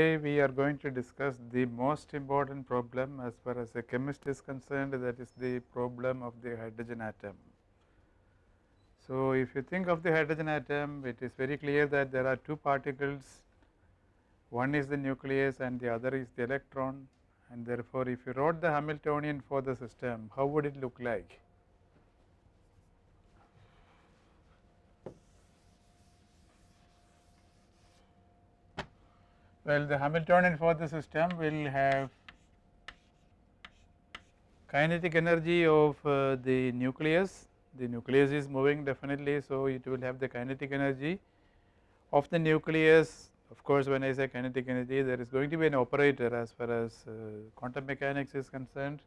today we are going to discuss the most important problem as far as a chemist is concerned, that is the problem of the hydrogen atom. So, if you think of the hydrogen atom, it is very clear that there are two particles, one is the nucleus and the other is the electron, and therefore, if you wrote the Hamiltonian for the system, how would it look like? Well, the Hamiltonian for the system will have kinetic energy of the nucleus. The nucleus is moving definitely, so it will have the kinetic energy of the nucleus. Of course, when I say kinetic energy, there is going to be an operator as far as quantum mechanics is concerned.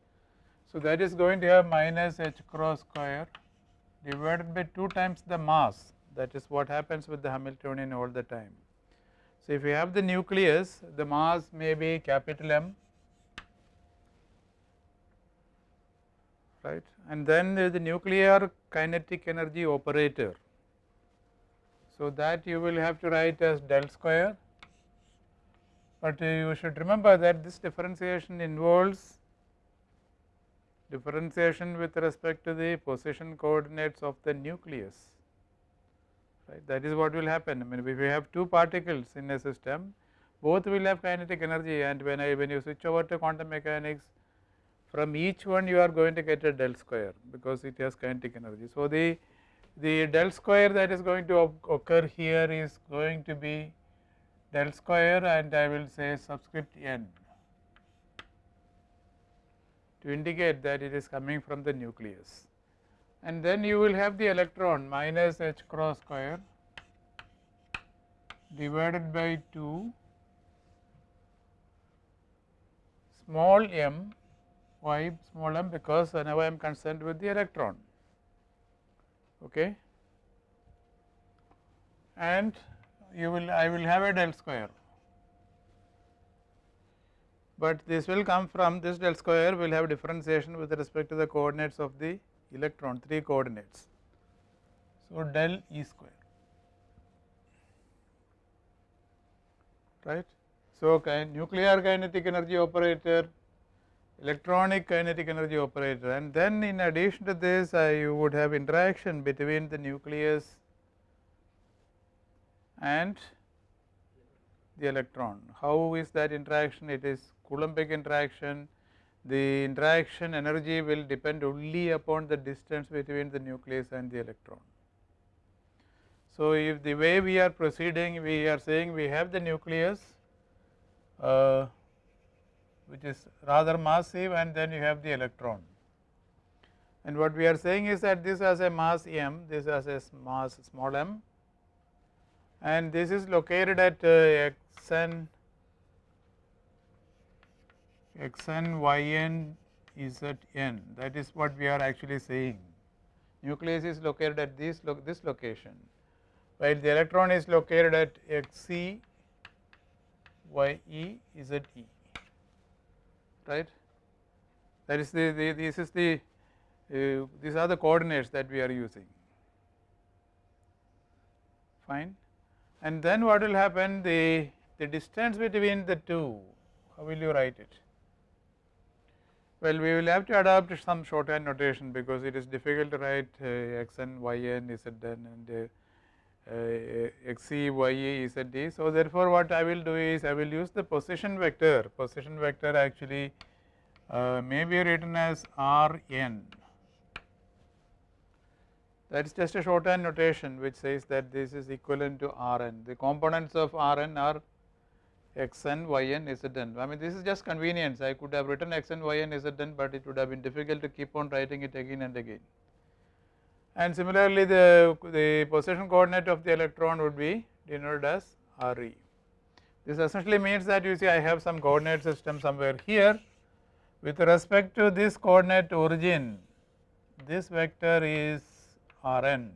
So, that is going to have minus h cross square divided by 2 times the mass. That is what happens with the Hamiltonian all the time. So, if you have the nucleus, the mass may be capital M, right, and then there is the nuclear kinetic energy operator. So, that you will have to write as del square, but you should remember that this differentiation involves differentiation with respect to the position coordinates of the nucleus, right. That is what will happen. I mean, if you have two particles in a system, both will have kinetic energy, and when you switch over to quantum mechanics, from each one you are going to get a del square, because it has kinetic energy. So, the del square that is going to occur here is going to be del square, and I will say subscript n to indicate that it is coming from the nucleus. And then you will have the electron minus h cross square divided by 2 small m, why small m, because now I am concerned with the electron, okay, and I will have a del square, but this will come from this del square will have differentiation with respect to the coordinates of the electron, 3 coordinates. So, del E square, right. So, nuclear kinetic energy operator, electronic kinetic energy operator, and then in addition to this you would have interaction between the nucleus and the electron. How is that interaction? It is Coulombic interaction. The interaction energy will depend only upon the distance between the nucleus and the electron. So, if the way we are proceeding, we are saying we have the nucleus which is rather massive, and then you have the electron, and what we are saying is that this has a mass m, this has a mass small m, and this is located at xn yn zn. That is what we are actually saying. Nucleus is located at this location, while the electron is located at xc ye ze, right. That is these are the coordinates that we are using, fine. And then what will happen, the distance between the two, how will you write it? Well, we will have to adopt some shorthand notation, because it is difficult to write xn, yn, zn and xc, ye, zd. So, therefore, what I will do is I will use the position vector. Position vector actually may be written as Rn. That is just a shorthand notation which says that this is equivalent to Rn. The components of Rn are xn, yn, zn. I mean, this is just convenience. I could have written xn, yn, zn, but it would have been difficult to keep on writing it again and again. And similarly, the position coordinate of the electron would be denoted as Re. This essentially means that you see I have some coordinate system somewhere here. With respect to this coordinate origin, this vector is Rn.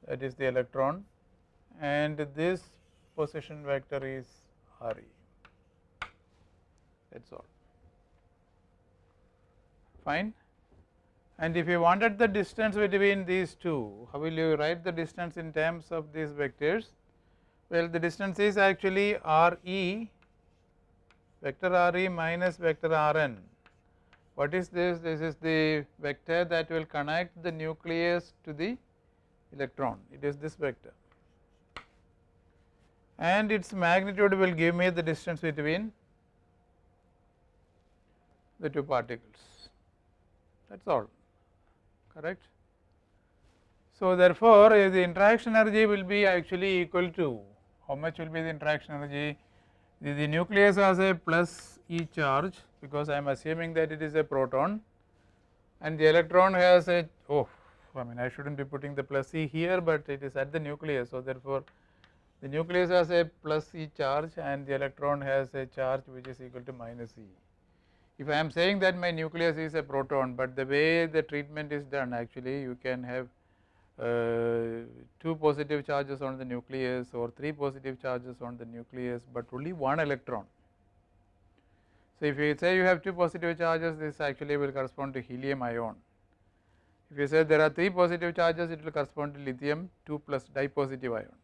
That is the electron, and this position vector is Re. That is all, fine. And if you wanted the distance between these two, how will you write the distance in terms of these vectors? Well, the distance is actually R e, vector R e minus vector R n. What is this? This is the vector that will connect the nucleus to the electron. It is this vector, and its magnitude will give me the distance between the two particles. That is all, correct. So, therefore, the interaction energy will be actually equal to, how much will be the interaction energy? The nucleus has a plus E charge, because I am assuming that it is a proton, and the electron has a, I mean I should not be putting the plus E here, but it is at the nucleus. So, therefore, the nucleus has a plus E charge and the electron has a charge which is equal to minus E. If I am saying that my nucleus is a proton, but the way the treatment is done, actually you can have 2 positive charges on the nucleus or 3 positive charges on the nucleus, but only 1 electron. So, if you say you have 2 positive charges, this actually will correspond to helium ion. If you say there are 3 positive charges, it will correspond to lithium 2 plus dipositive ion.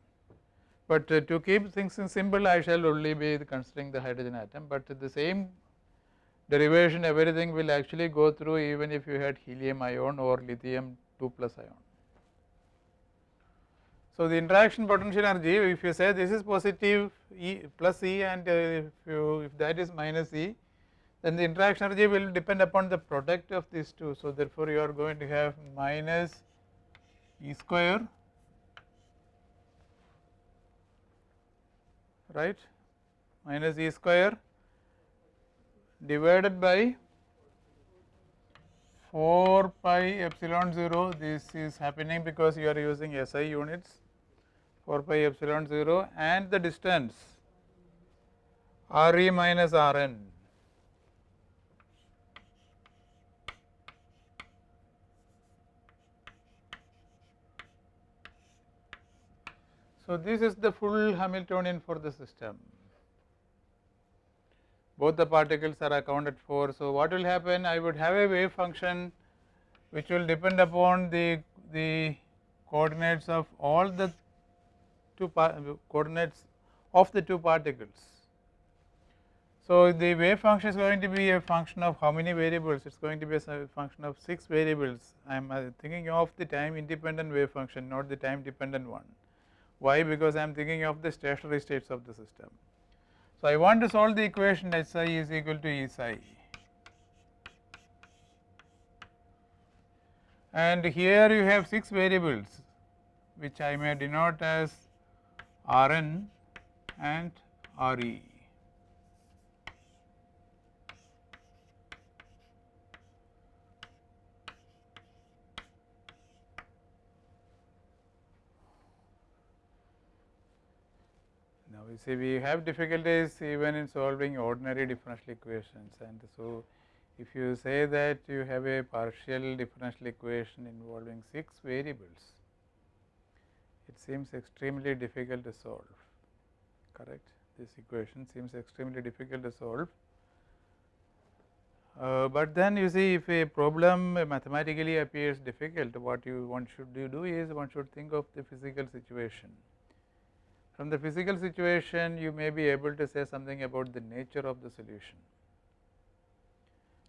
But to keep things simple, I shall only be considering the hydrogen atom, but the same derivation everything will actually go through even if you had helium ion or lithium 2 plus ion. So, the interaction potential energy, if you say this is positive E plus E and if that is minus E, then the interaction energy will depend upon the product of these two. So, therefore, you are going to have minus E square, right, minus E square divided by 4 pi epsilon 0. This is happening because you are using SI units, 4 pi epsilon 0, and the distance R e minus R n. So, this is the full Hamiltonian for the system. Both the particles are accounted for. So, what will happen? I would have a wave function which will depend upon the coordinates of all the coordinates of the two particles. So, the wave function is going to be a function of how many variables? It is going to be a function of 6 variables. I am thinking of the time independent wave function, not the time dependent one. Why? Because I am thinking of the stationary states of the system. So, I want to solve the equation SI is equal to E psi, and here you have 6 variables which I may denote as Rn and Re. Now, you see we have difficulties even in solving ordinary differential equations, and so if you say that you have a partial differential equation involving 6 variables, it seems extremely difficult to solve, correct. This equation seems extremely difficult to solve, but then you see if a problem mathematically appears difficult, what one should do is one should think of the physical situation. From the physical situation, you may be able to say something about the nature of the solution,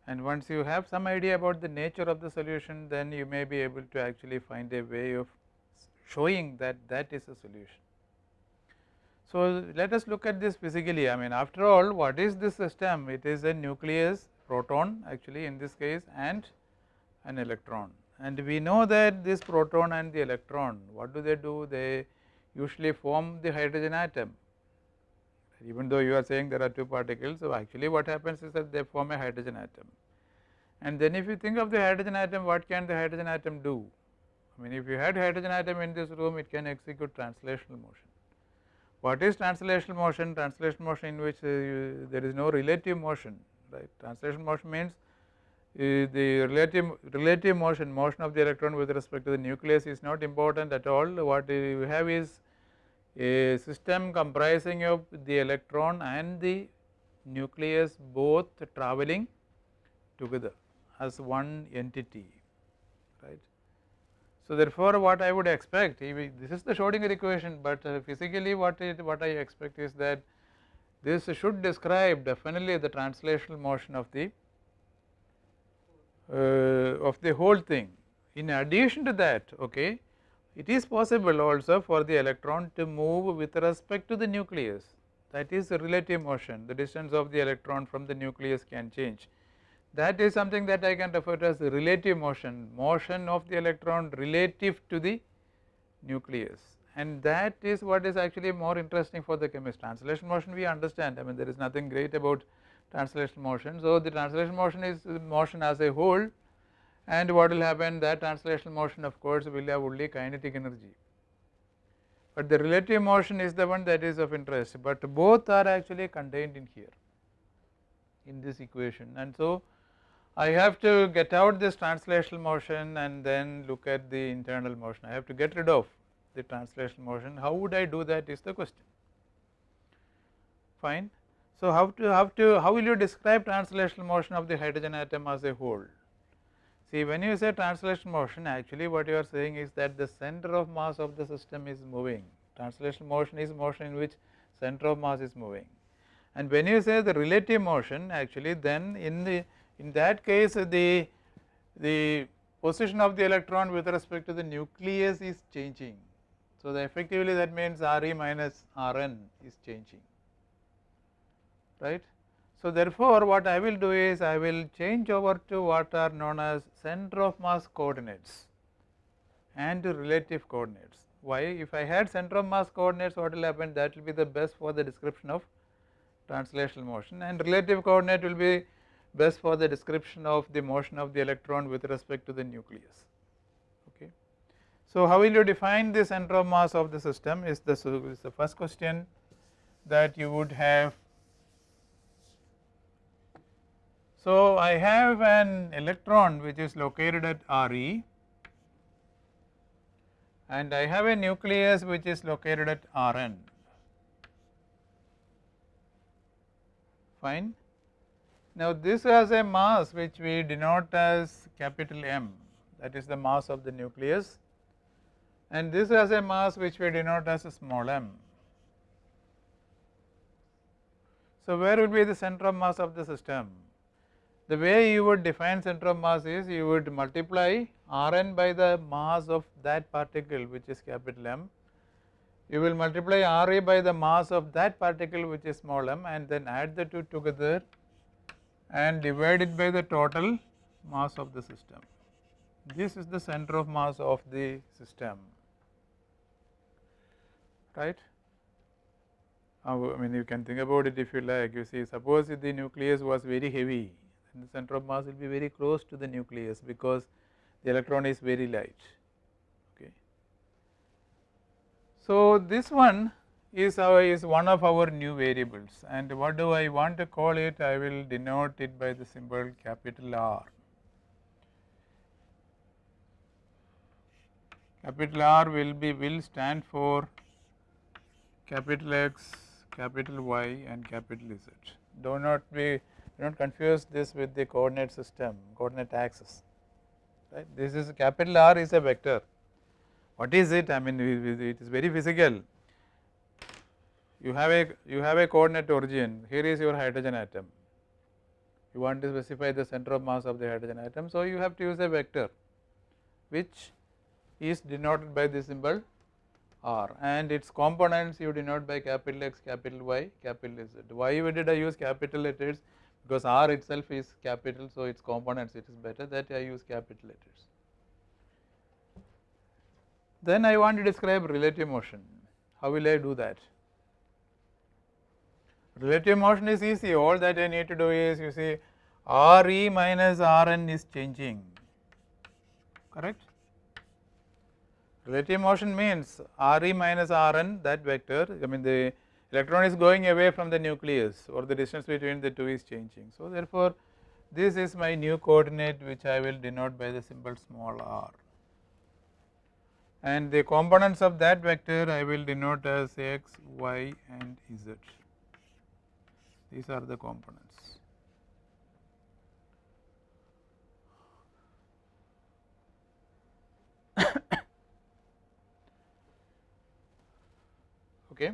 and once you have some idea about the nature of the solution, then you may be able to actually find a way of showing that that is a solution. So, let us look at this physically. I mean, after all, what is this system? It is a nucleus, proton actually in this case, and an electron, and we know that this proton and the electron, what do? They usually form the hydrogen atom, even though you are saying there are 2 particles. So, actually what happens is that they form a hydrogen atom, and then if you think of the hydrogen atom, what can the hydrogen atom do? I mean, if you had hydrogen atom in this room, it can execute translational motion. What is translational motion? Translational motion in which there is no relative motion, right. Translational motion means the relative motion of the electron with respect to the nucleus is not important at all. What you have is a system comprising of the electron and the nucleus both travelling together as one entity. So, therefore, what I would expect, this is the Schrodinger equation, but physically what I expect is that this should describe definitely the translational motion of the whole thing. In addition to that, okay, it is possible also for the electron to move with respect to the nucleus, that is the relative motion, the distance of the electron from the nucleus can change. That is something that I can refer to as the relative motion, motion of the electron relative to the nucleus, and that is what is actually more interesting for the chemist. Translation motion we understand, I mean there is nothing great about translation motion. So, the translation motion is motion as a whole, and what will happen, that translational motion of course will have only kinetic energy, but the relative motion is the one that is of interest, but both are actually contained in here in this equation. And so, I have to get out this translational motion and then look at the internal motion. I have to get rid of the translational motion. How would I do that is the question. Fine. So, how will you describe translational motion of the hydrogen atom as a whole? See, when you say translational motion, actually what you are saying is that the center of mass of the system is moving. Translational motion is motion in which center of mass is moving, and when you say the relative motion, actually then in that case the position of the electron with respect to the nucleus is changing. So, effectively that means Re minus Rn is changing, right. So, therefore, what I will do is I will change over to what are known as center of mass coordinates and relative coordinates. Why? If I had center of mass coordinates, what will happen, that will be the best for the description of translational motion, and relative coordinate will be best for the description of the motion of the electron with respect to the nucleus. Okay. So, how will you define the center of mass of the system is the first question that you would have. So, I have an electron which is located at Re, and I have a nucleus which is located at Rn. Fine. Now, this has a mass which we denote as capital M, that is the mass of the nucleus, and this has a mass which we denote as a small m. So, where will be the center of mass of the system? The way you would define center of mass is you would multiply Rn by the mass of that particle which is capital M, you will multiply Re by the mass of that particle which is small m, and then add the two together and divide it by the total mass of the system. This is the center of mass of the system, right. I mean you can think about it if you like. You see, suppose if the nucleus was very heavy, then the center of mass will be very close to the nucleus because the electron is very light. Okay. So, this one is one of our new variables, and what do I want to call it? I will denote it by the symbol capital R. Capital R will stand for capital X, capital Y and capital Z. Do not confuse this with the coordinate system, coordinate axis, right. This is capital R is a vector. What is it? I mean it is very physical. You have a coordinate origin. Here is your hydrogen atom. You want to specify the center of mass of the hydrogen atom, so you have to use a vector which is denoted by the symbol R, and its components you denote by capital X, capital Y, capital Z. Why did I use capital letters? Because R itself is capital, so its components it is better that I use capital letters. Then I want to describe relative motion. How will I do that? Relative motion is easy. All that I need to do is, you see, Re minus Rn is changing, correct. Relative motion means Re minus Rn, that vector, I mean the electron is going away from the nucleus, or the distance between the two is changing. So, therefore, this is my new coordinate which I will denote by the symbol small r, and the components of that vector I will denote as x, y and z. These are the components. Okay.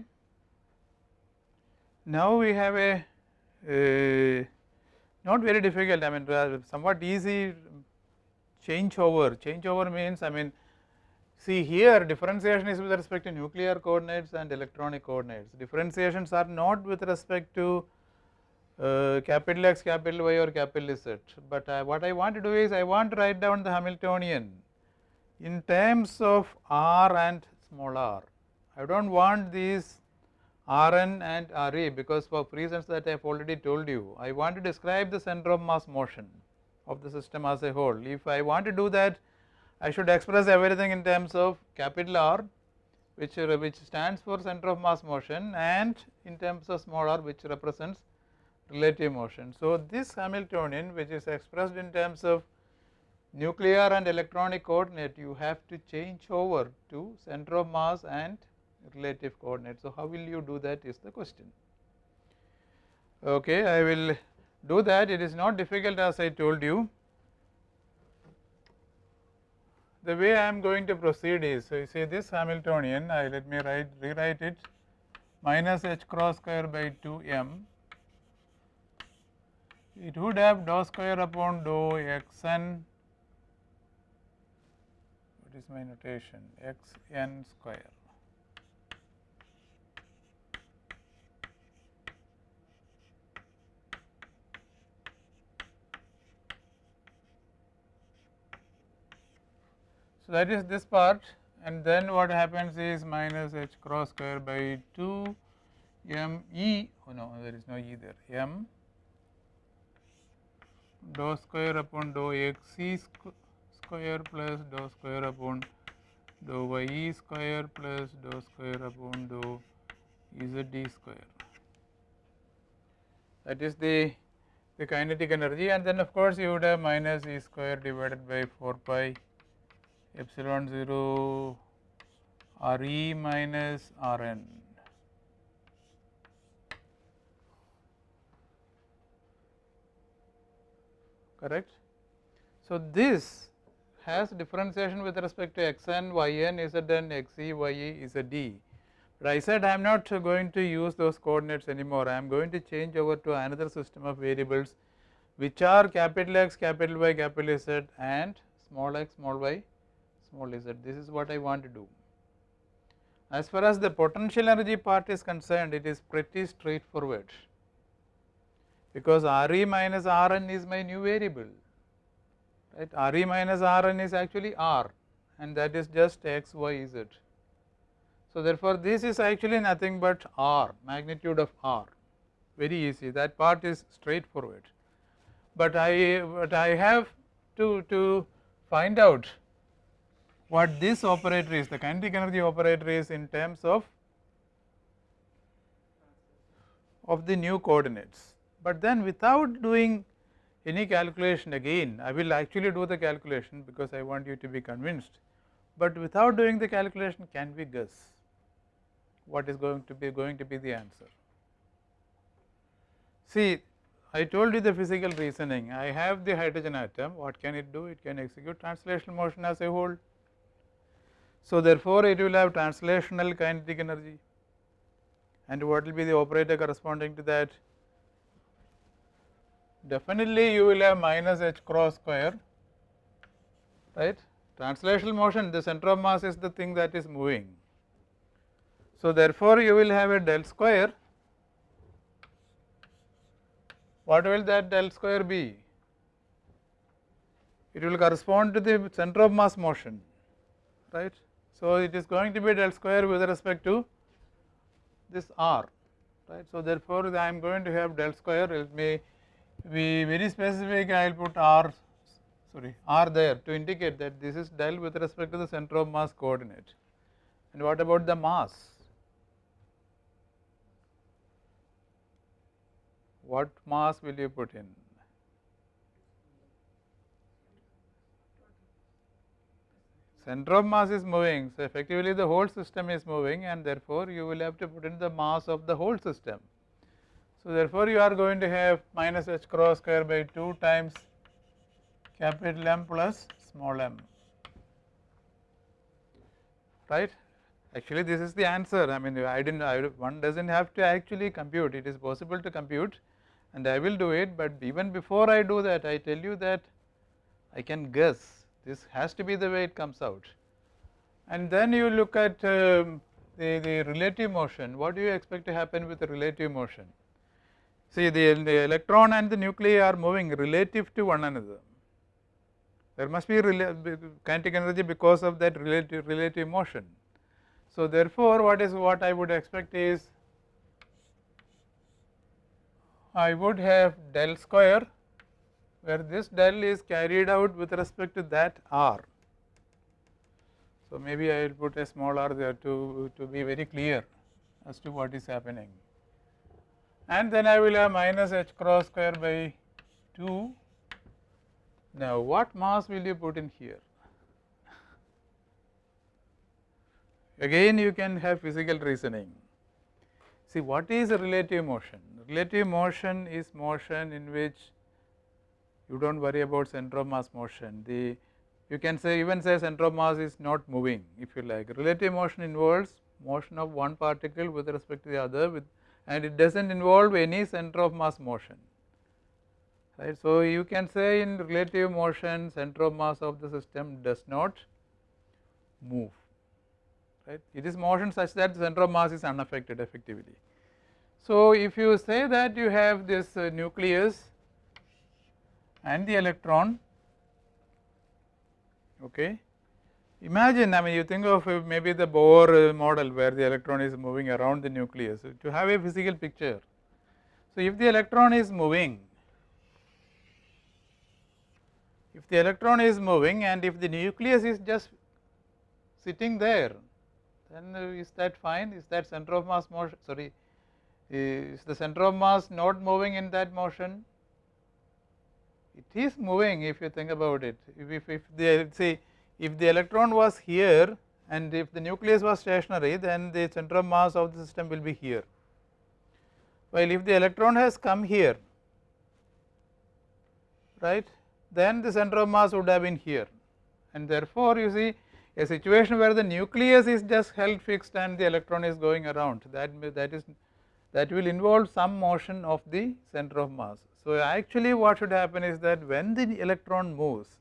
Now we have a not very difficult, I mean somewhat easy changeover. Changeover means, I mean, see here differentiation is with respect to nuclear coordinates and electronic coordinates. Differentiations are not with respect to capital X, capital Y or capital Z, but what I want to do is I want to write down the Hamiltonian in terms of r and small r. I do not want these Rn and Re, because for reasons that I have already told you. I want to describe the center of mass motion of the system as a whole. If I want to do that, I should express everything in terms of capital R, which stands for center of mass motion, and in terms of small r, which represents relative motion. So, this Hamiltonian, which is expressed in terms of nuclear and electronic coordinate, you have to change over to center of mass and relative coordinate. So, how will you do that is the question. Okay, I will do that. It is not difficult, as I told you. The way I am going to proceed is, so you see this Hamiltonian, let me rewrite it, minus h cross square by 2 m. It would have dou square upon dou x n, what is my notation, x n square. So, that is this part, and then what happens is minus h cross square by 2 m e, oh no, there is no e there, m dou square upon dou x e square plus dou square upon dou y e square plus dou square upon dou z d square. That is the kinetic energy, and then of course you would have minus e square divided by 4 pi epsilon 0 r e minus r n. Correct. So, this has differentiation with respect to x n, y n, z n, x e, y e, z d. But I said I am not going to use those coordinates anymore. I am going to change over to another system of variables, which are capital X, capital Y, capital Z, and small x, small y, small z. This is what I want to do. As far as the potential energy part is concerned, it is pretty straightforward, because Re minus Rn is my new variable, right. Re minus Rn is actually R, and that is just x, y, z. So, therefore, this is actually nothing but R, magnitude of R, very easy, that part is straightforward. But I have to find out what this operator is, the kinetic energy operator is in terms of the new coordinates. But then without doing any calculation, again I will actually do the calculation because I want you to be convinced, but without doing the calculation, can we guess what is going to be the answer? See, I told you the physical reasoning. I have the hydrogen atom, what can it do? It can execute translational motion as a whole. So, therefore, it will have translational kinetic energy, and what will be the operator corresponding to that? Definitely you will have minus h cross square, right. Translational motion, the center of mass is the thing that is moving. So, therefore, you will have a del square. What will that del square be? It will correspond to the center of mass motion, right. So, it is going to be del square with respect to this r, right. So, therefore, I am going to have del square, let me be very specific, I will put r there to indicate that this is del with respect to the center of mass coordinate. And what about the mass? What mass will you put in? Center of mass is moving, so effectively the whole system is moving, and therefore you will have to put in the mass of the whole system. So, therefore, you are going to have minus h cross square by 2 times capital M plus small m. right. Actually this is the answer. I mean one does not have to actually compute, it is possible to compute and I will do it, but even before I do that I tell you that I can guess this has to be the way it comes out. And then you look at the relative motion. What do you expect to happen with the relative motion? See, the electron and the nuclei are moving relative to one another. There must be kinetic energy because of that relative motion. So therefore, what I would expect is I would have del square, where this del is carried out with respect to that r. So maybe I will put a small r there to be very clear as to what is happening. And then I will have minus h cross square by 2. Now what mass will you put in here? Again you can have physical reasoning. See, what is a relative motion? Relative motion is motion in which you do not worry about center of mass motion. You can say even say center of mass is not moving, if you like. Relative motion involves motion of one particle with respect to the other and it does not involve any center of mass motion, right. So you can say in relative motion center of mass of the system does not move, right. It is motion such that the center of mass is unaffected effectively. So if you say that you have this nucleus and the electron, okay. Imagine, I mean you think of maybe the Bohr model where the electron is moving around the nucleus to have a physical picture. So if the electron is moving, and if the nucleus is just sitting there, then is that fine? Is that center of mass motion, sorry, is the center of mass not moving in that motion? It is moving if you think about it. If the electron was here and if the nucleus was stationary, then the center of mass of the system will be here. While if the electron has come here, right, then the center of mass would have been here, and therefore you see a situation where the nucleus is just held fixed and the electron is going around, that will involve some motion of the center of mass. So actually what should happen is that when the electron moves,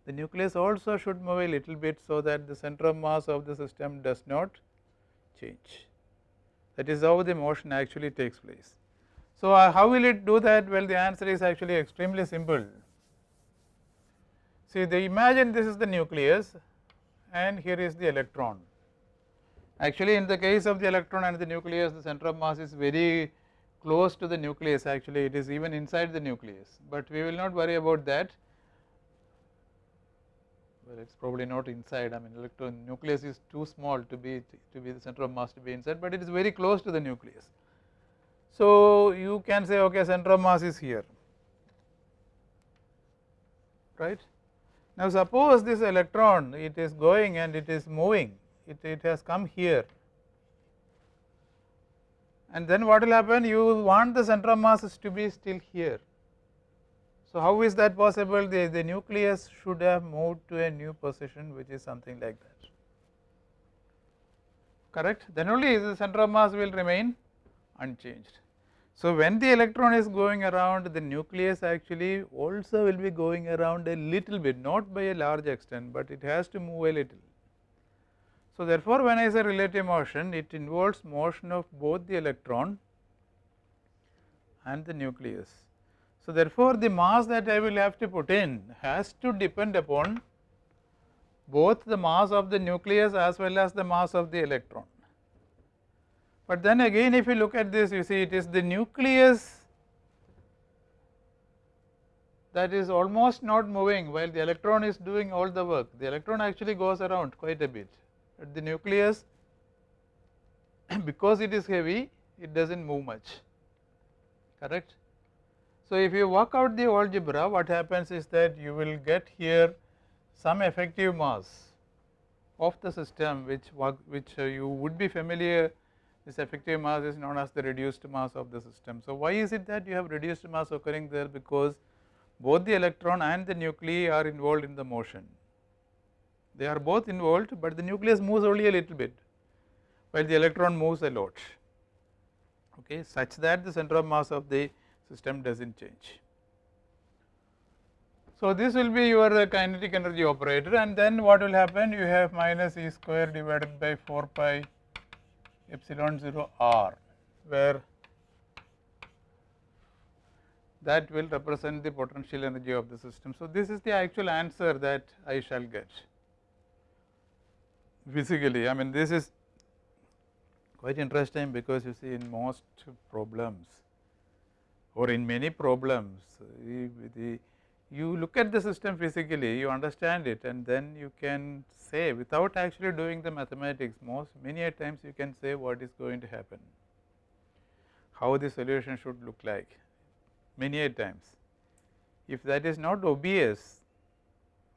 the nucleus also should move a little bit so that the center of mass of the system does not change. That is how the motion actually takes place. So how will it do that? Well, the answer is actually extremely simple. See, imagine this is the nucleus and here is the electron. Actually in the case of the electron and the nucleus, the center of mass is very close to the nucleus, actually it is even inside the nucleus, but we will not worry about that. Well, it is probably not inside, I mean nucleus is too small to be the center of mass to be inside, but it is very close to the nucleus. So you can say, okay, center of mass is here, right. Now suppose this electron, it is going and it is moving, it has come here, and then what will happen? You want the center of mass to be still here. So how is that possible? The nucleus should have moved to a new position which is something like that, correct. Then only the center of mass will remain unchanged. So when the electron is going around, the nucleus actually also will be going around a little bit, not by a large extent, but it has to move a little. So therefore when I say relative motion, it involves motion of both the electron and the nucleus. So therefore the mass that I will have to put in has to depend upon both the mass of the nucleus as well as the mass of the electron. But then again if you look at this, you see it is the nucleus that is almost not moving while the electron is doing all the work. The electron actually goes around quite a bit, but the nucleus because it is heavy, it does not move much, correct. So if you work out the algebra, what happens is that you will get here some effective mass of the system which you would be familiar. This effective mass is known as the reduced mass of the system. So why is it that you have reduced mass occurring there? Because both the electron and the nuclei are involved in the motion. they are both involved, but the nucleus moves only a little bit while the electron moves a lot, okay, such that the center of mass of the system does not change. So, this will be your kinetic energy operator, and then what will happen, you have minus E square divided by 4 pi epsilon 0 r, where that will represent the potential energy of the system. So, this is the actual answer that I shall get physically. I mean, this is quite interesting, because you see in most problems or in many problems, you look at the system physically, you understand it, and then you can say, without actually doing the mathematics, many a times you can say what is going to happen, how the solution should look like many a times. If that is not obvious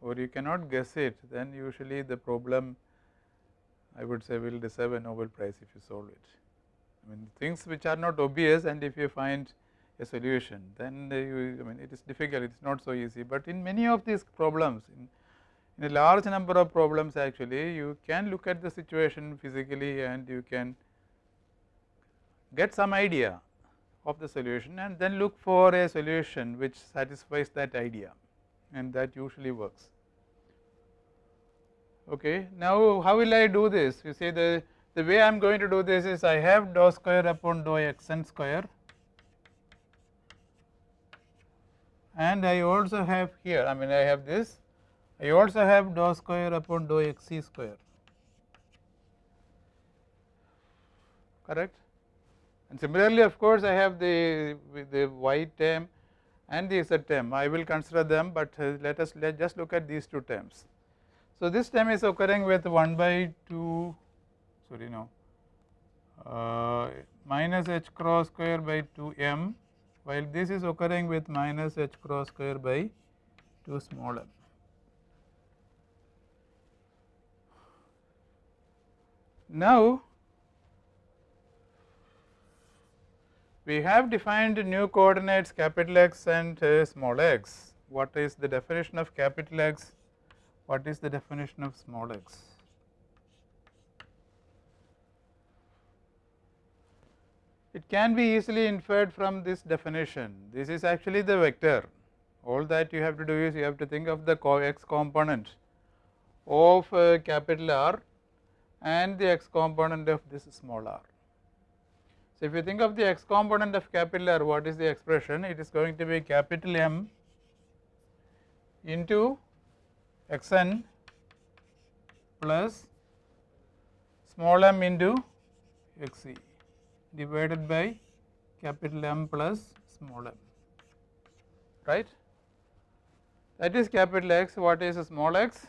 or you cannot guess it, then usually the problem, I would say, will deserve a Nobel Prize if you solve it. I mean, things which are not obvious, and if you find a solution, then I mean, it is difficult, it is not so easy, but in many of these problems, in a large number of problems, actually you can look at the situation physically and you can get some idea of the solution, and then look for a solution which satisfies that idea, and that usually works. Okay. Now, how will I do this? You see, the way I am going to do this is, I have dou square upon dou x n square, and I also have here, I mean, I have this, I also have dou square upon dou x c square, correct. And similarly, of course, I have the y term and the z term. I will consider them, but let us just look at these two terms. So, this term is occurring with 1 by 2, sorry, no, minus h cross square by 2 m, while this is occurring with minus h cross square by 2 small m. Now, we have defined new coordinates capital X and small x. What is the definition of capital X? What is the definition of small x? It can be easily inferred from this definition. This is actually the vector. All that you have to do is, you have to think of the x component of capital R and the x component of this small r. So, if you think of the x component of capital R, what is the expression? It is going to be capital M into x n plus small m into x c divided by capital M plus small m, right. That is capital X. What is a small x?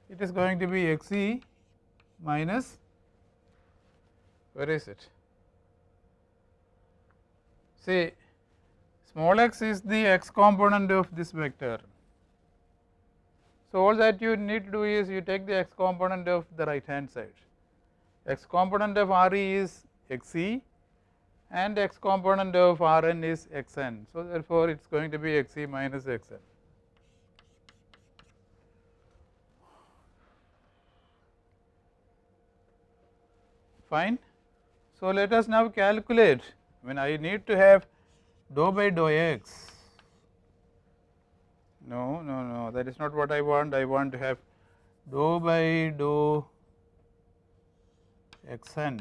It is going to be x c minus, where is it? See, small x is the x component of this vector. So, all that you need to do is, you take the x component of the right hand side. X component of R e is x e and x component of R n is x n. So, therefore, it is going to be x e minus x n. Fine. So, let us now calculate, when I need to have dou by dou x. No, that is not what I want. I want to have dou by dou x n.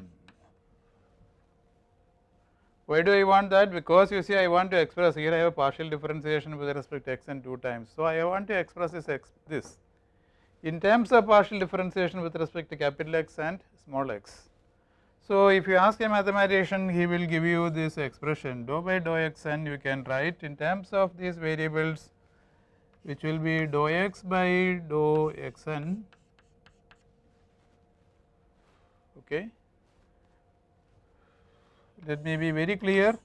Why do I want that? Because you see, I want to express, here I have a partial differentiation with respect to x n 2 times. So, I want to express this in terms of partial differentiation with respect to capital X and small x. So, if you ask a mathematician, he will give you this expression dou by dou x n, you can write in terms of these variables, which will be dou x by dou x n. Okay. Let me be very clear.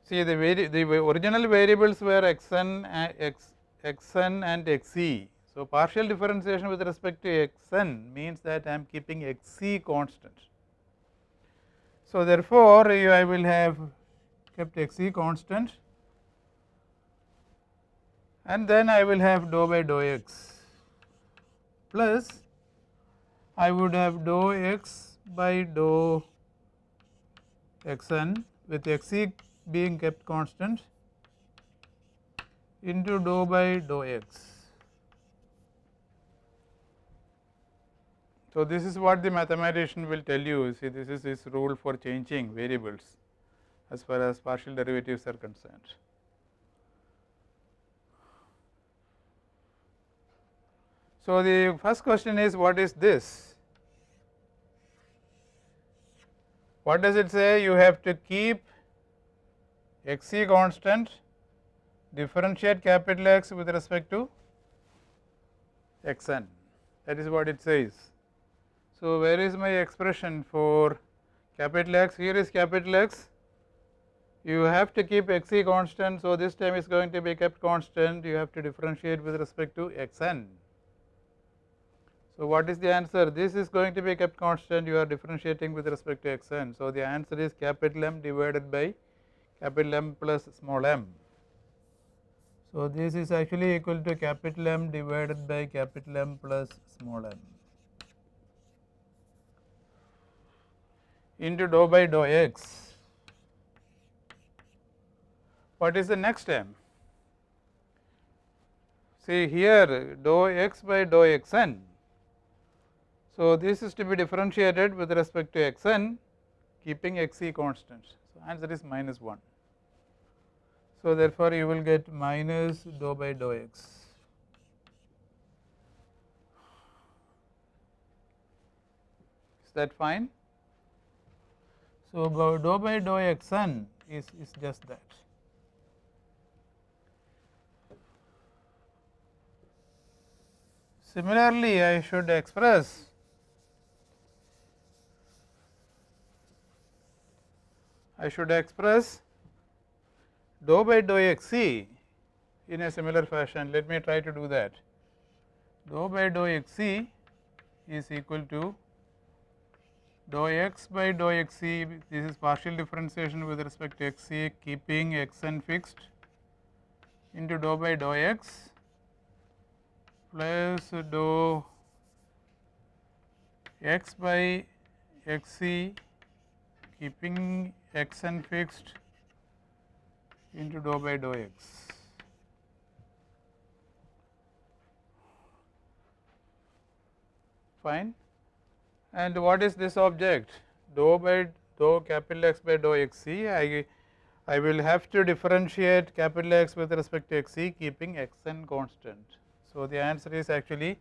See, the original variables were x n and x e. So, partial differentiation with respect to x n means that I am keeping x e constant. So, therefore, I will have kept x e constant, and then I will have dou by dou x plus I would have dou x by dou x n with x e being kept constant into dou by dou x. So, this is what the mathematician will tell you. See, this is his rule for changing variables as far as partial derivatives are concerned. So, the first question is, what is this? What does it say? You have to keep x e constant, differentiate capital X with respect to x n, that is what it says. So, where is my expression for capital X? Here is capital X, you have to keep x e constant. So, this term is going to be kept constant, you have to differentiate with respect to x n. So, what is the answer? This is going to be kept constant, you are differentiating with respect to x n. So, the answer is capital M divided by capital M plus small m. So, this is actually equal to capital M divided by capital M plus small m into dou by dou x. What is the next term? See here dou x by dou x n. So, this is to be differentiated with respect to x n, keeping x e constant. So, answer is minus 1. So, therefore, you will get minus dou by dou x. Is that fine? So, dou by dou x n is just that. Similarly, I should express dou by dou x e in a similar fashion. Let me try to do that. Dou by dou x e is equal to dou x by dou x e, this is partial differentiation with respect to x e, keeping x n fixed, into dou by dou x plus dou x by x e, keeping x n fixed, into dou by dou x. Fine. And what is this object? Dou by dou capital X by dou x e. I will have to differentiate capital X with respect to x e, keeping x n constant. So, the answer is actually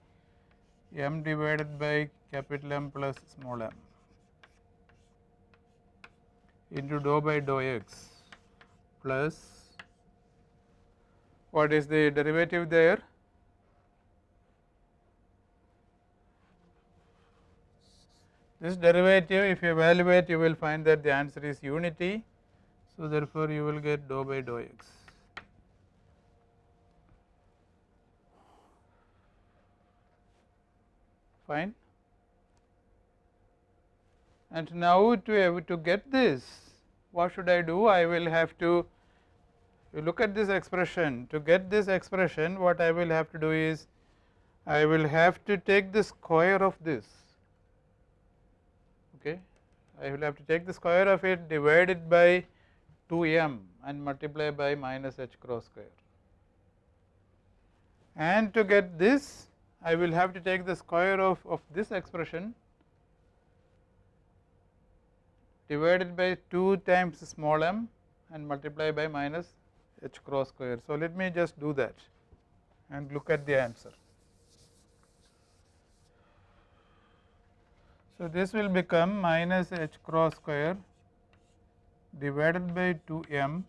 m divided by capital M plus small m into dou by dou x plus, what is the derivative there? This derivative, if you evaluate, you will find that the answer is unity. So, therefore, you will get dou by dou x. Fine. And now, to get this, what should I do? I will have to, you look at this expression. To get this expression, what I will have to do is, I will have to take the square of this. Okay. I will have to take the square of it, divide it by 2 m and multiply by minus h cross square. And to get this, I will have to take the square of this expression, divided by 2 times small m and multiply by minus h cross square. So, let me just do that and look at the answer. So, this will become minus h cross square divided by 2 m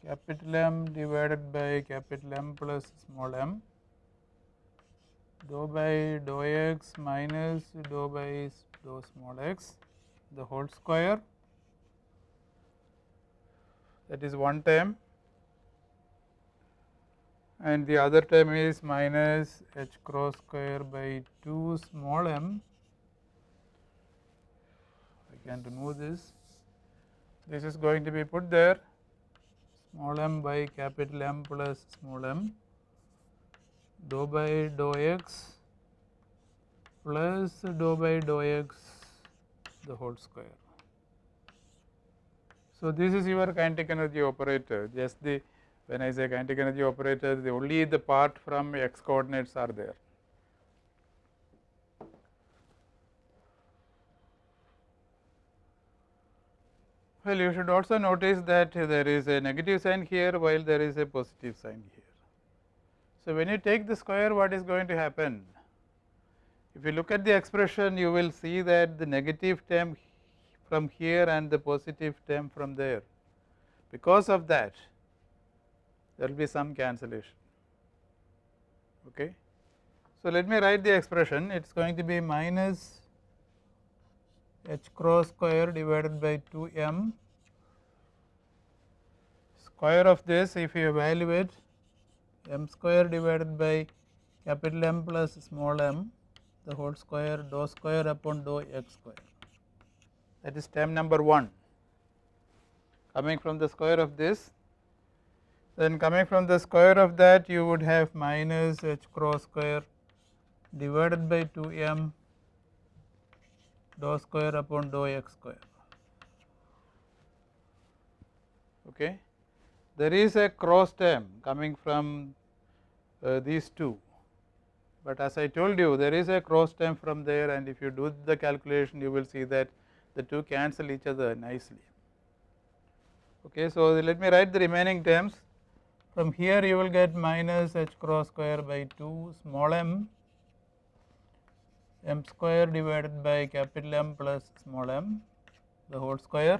capital M divided by capital M plus small m dou by dou x minus dou by dou small x, the whole square, that is one term, and the other term is minus h cross square by 2 small m. I can remove this, this is going to be put there, small m by capital M plus small m, dou by dou x plus dou by dou x the whole square. So, this is your kinetic energy operator, just the, when I say kinetic energy operator, only the part from x coordinates are there. Well, you should also notice that there is a negative sign here while there is a positive sign here. So, when you take the square, what is going to happen? If you look at the expression, you will see that the negative term from here and the positive term from there. Because of that, there will be some cancellation. Okay. So, let me write the expression. It is going to be minus h cross square divided by 2 m square of this, if you evaluate, m square divided by capital M plus small m the whole square, dou square upon dou x square. That is term number 1 coming from the square of this. Then coming from the square of that, you would have minus h cross square divided by 2 m dou square upon dou x square. Okay. There is a cross term coming from these two, but as I told you, there is a cross term from there, and if you do the calculation, you will see that the two cancel each other nicely. Okay. So, let me write the remaining terms. From here you will get minus h cross square by 2 small m square divided by capital M plus small m the whole square,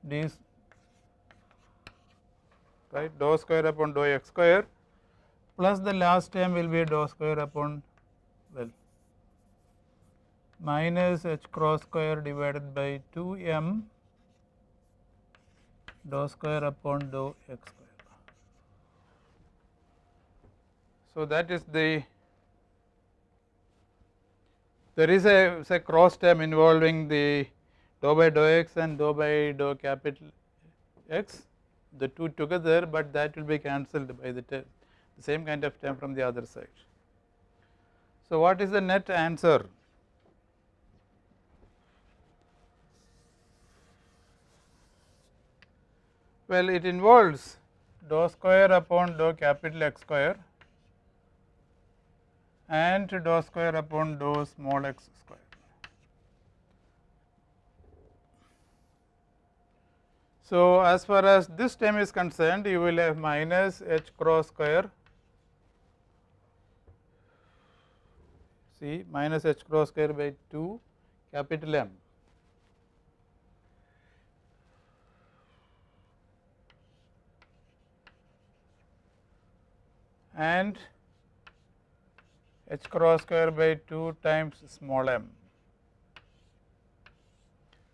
this, right, dou square upon dou x square, plus the last term will be dou square upon, well, minus h cross square divided by 2 m dou square upon dou x square. So, that is the, there is a cross term involving the dou by dou x and dou by dou capital X, the two together, but that will be cancelled by the same kind of term from the other side. So, what is the net answer? Well, it involves dou square upon dou capital X square and dou square upon dou small x square. So, as far as this term is concerned, you will have minus h cross square, see, minus h cross square by 2 capital M and h cross square by 2 times small m.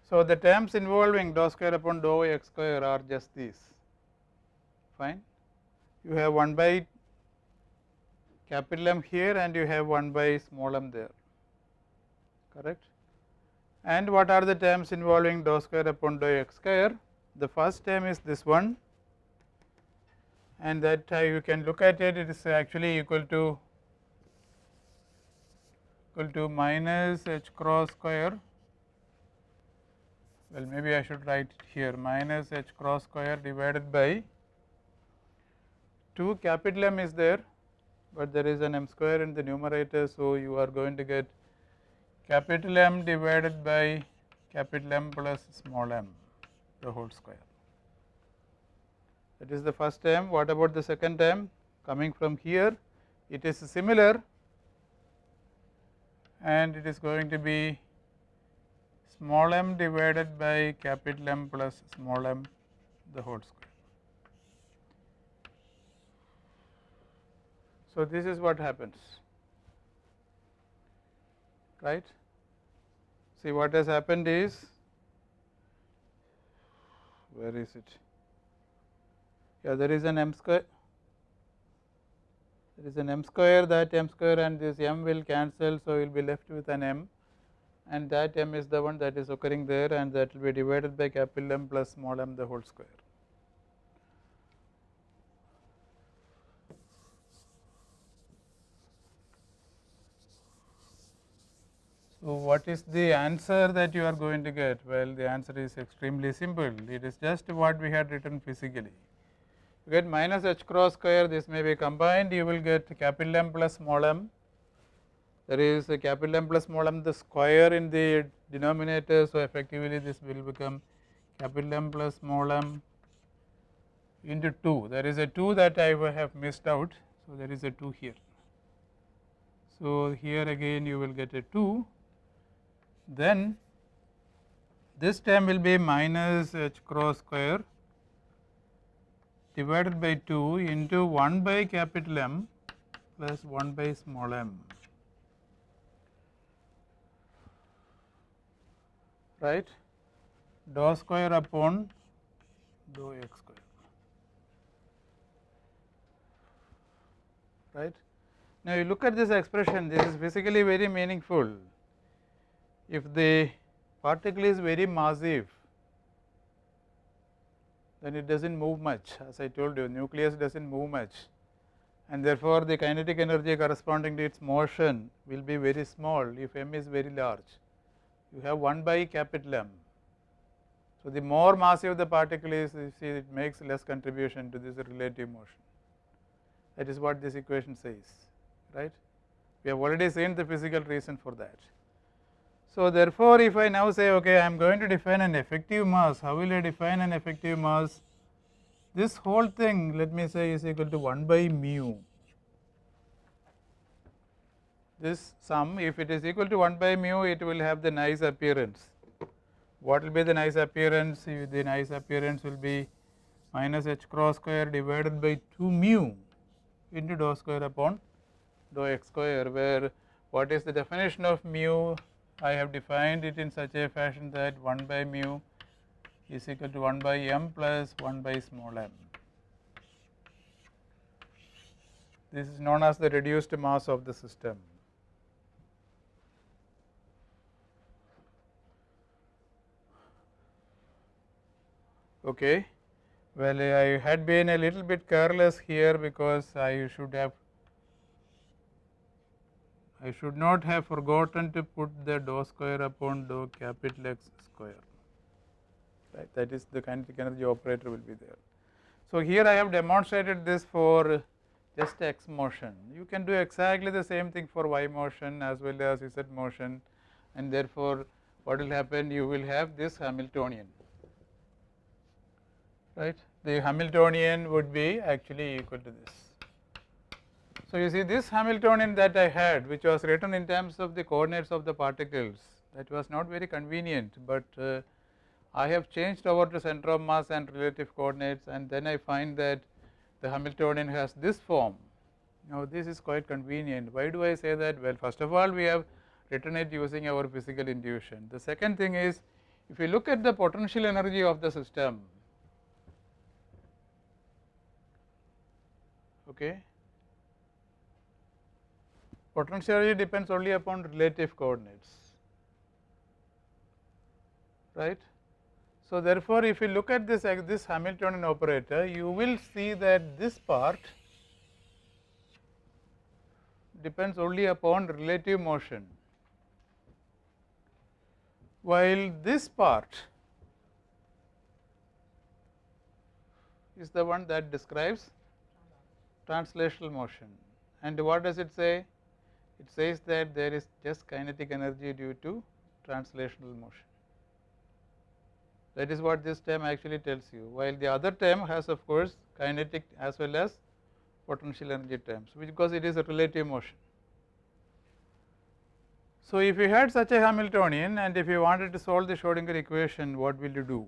So, the terms involving dou square upon dou x square are just these, fine. You have 1 by capital M here and you have 1 by small m there, correct. And what are the terms involving dou square upon dou x square? The first term is this one, and that you can look at it, it is actually equal to minus h cross square, well, maybe I should write it here, minus h cross square divided by 2 capital M is there, but there is an m square in the numerator. So, you are going to get capital M divided by capital M plus small m the whole square. That is the first term. What about the second term? Coming from here, it is similar, and it is going to be small m divided by capital M plus small m the whole square. So, this is what happens, right. See, what has happened is, where is it? Yeah, there is an m square, there is an m square, that m square and this m will cancel. So, you will be left with an m, and that m is the one that is occurring there, and that will be divided by capital M plus small m the whole square. So, what is the answer that you are going to get? Well, the answer is extremely simple. It is just what we had written physically. You get minus h cross square, this may be combined, you will get capital M plus small m. There is a capital M plus small m the square in the denominator. So, effectively this will become capital M plus small m into 2. There is a 2 that I have missed out. So, there is a 2 here. So, here again you will get a 2. Then this term will be minus h cross square divided by 2 into 1 by capital M plus 1 by small m, right, dou square upon dou x square, right. Now, you look at this expression, this is basically very meaningful. If the particle is very massive, then it does not move much, as I told you, nucleus does not move much, and therefore, the kinetic energy corresponding to its motion will be very small if m is very large. You have 1 by capital M. So, the more massive the particle is, you see it makes less contribution to this relative motion. That is what this equation says, right. We have already seen the physical reason for that. So, therefore, if I now say, okay, I am going to define an effective mass, how will I define an effective mass? This whole thing, let me say, is equal to 1 by mu. This sum, if it is equal to 1 by mu, it will have the nice appearance. What will be the nice appearance? The nice appearance will be minus h cross square divided by 2 mu into dou square upon dou x square, where what is the definition of mu? I have defined it in such a fashion that 1 by mu is equal to 1 by m plus 1 by small m. This is known as the reduced mass of the system. Okay. Well, I had been a little bit careless here because I should not have forgotten to put the dou square upon dou capital X square, right. That is the kinetic energy operator will be there. So, here I have demonstrated this for just x motion. You can do exactly the same thing for y motion as well as z motion, and therefore, what will happen? You will have this Hamiltonian, right. The Hamiltonian would be actually equal to this. So, you see this Hamiltonian that I had, which was written in terms of the coordinates of the particles, that was not very convenient, but I have changed over to center of mass and relative coordinates, and then I find that the Hamiltonian has this form. Now, this is quite convenient. Why do I say that? Well, first of all, we have written it using our physical intuition. The second thing is, if you look at the potential energy of the system, okay, potential energy depends only upon relative coordinates, right. So, therefore, if you look at this Hamiltonian operator, you will see that this part depends only upon relative motion, while this part is the one that describes translational motion. And what does it say? It says that there is just kinetic energy due to translational motion. That is what this term actually tells you, while the other term has of course kinetic as well as potential energy terms, because it is a relative motion. So, if you had such a Hamiltonian and if you wanted to solve the Schrodinger equation, what will you do?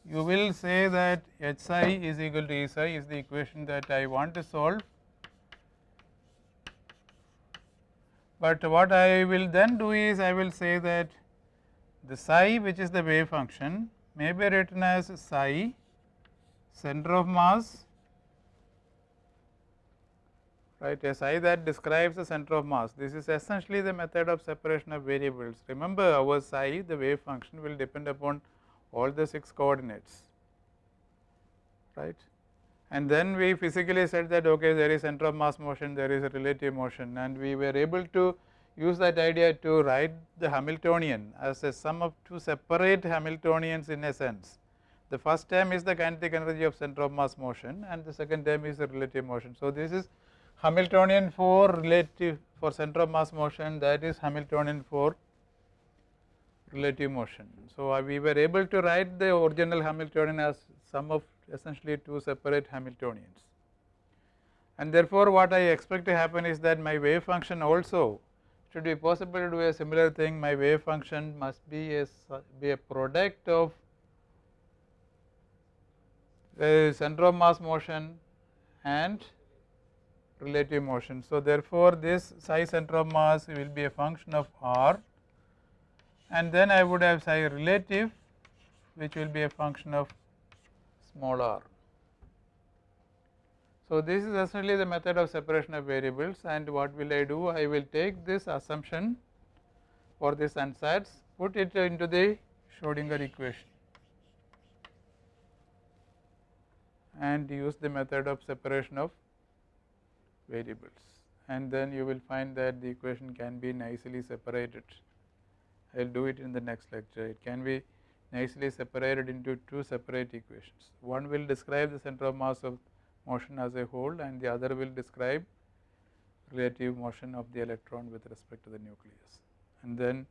You will say that H psi is equal to E psi is the equation that I want to solve, but what I will then do is I will say that the psi, which is the wave function, may be written as psi center of mass, right, a psi that describes the center of mass. This is essentially the method of separation of variables. Remember, our psi, the wave function, will depend upon all the 6 coordinates, right. And then we physically said that okay, there is center of mass motion, there is a relative motion, and we were able to use that idea to write the Hamiltonian as a sum of 2 separate Hamiltonians in a sense. The first term is the kinetic energy of center of mass motion, and the second term is the relative motion. So, this is Hamiltonian for relative for center of mass motion, that is Hamiltonian for relative motion. So, we were able to write the original Hamiltonian as sum of essentially 2 separate Hamiltonians, and therefore, what I expect to happen is that my wave function also should be possible to do a similar thing. My wave function must be a product of center of mass motion and relative motion. So, therefore, this psi center of mass will be a function of r, and then I would have psi relative, which will be a function of small r. So, this is essentially the method of separation of variables, and what will I do? I will take this assumption for this ansatz, put it into the Schrodinger equation and use the method of separation of variables, and then you will find that the equation can be nicely separated. I will do it in the next lecture. It can be nicely separated into 2 separate equations. One will describe the center of mass of motion as a whole, and the other will describe relative motion of the electron with respect to the nucleus. And then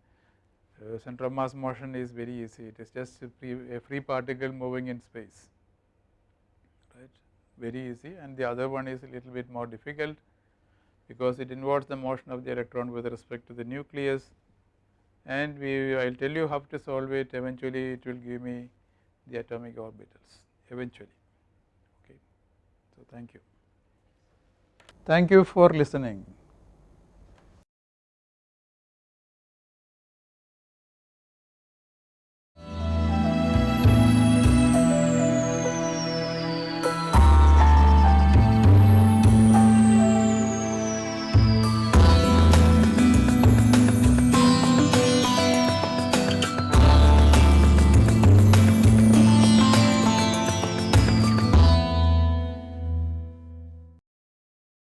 center of mass motion is very easy. It is just a free particle moving in space, right, very easy. And the other one is a little bit more difficult, because it involves the motion of the electron with respect to the nucleus, and I will tell you how to solve it. Eventually, it will give me the atomic orbitals eventually. Okay. So, thank you for listening.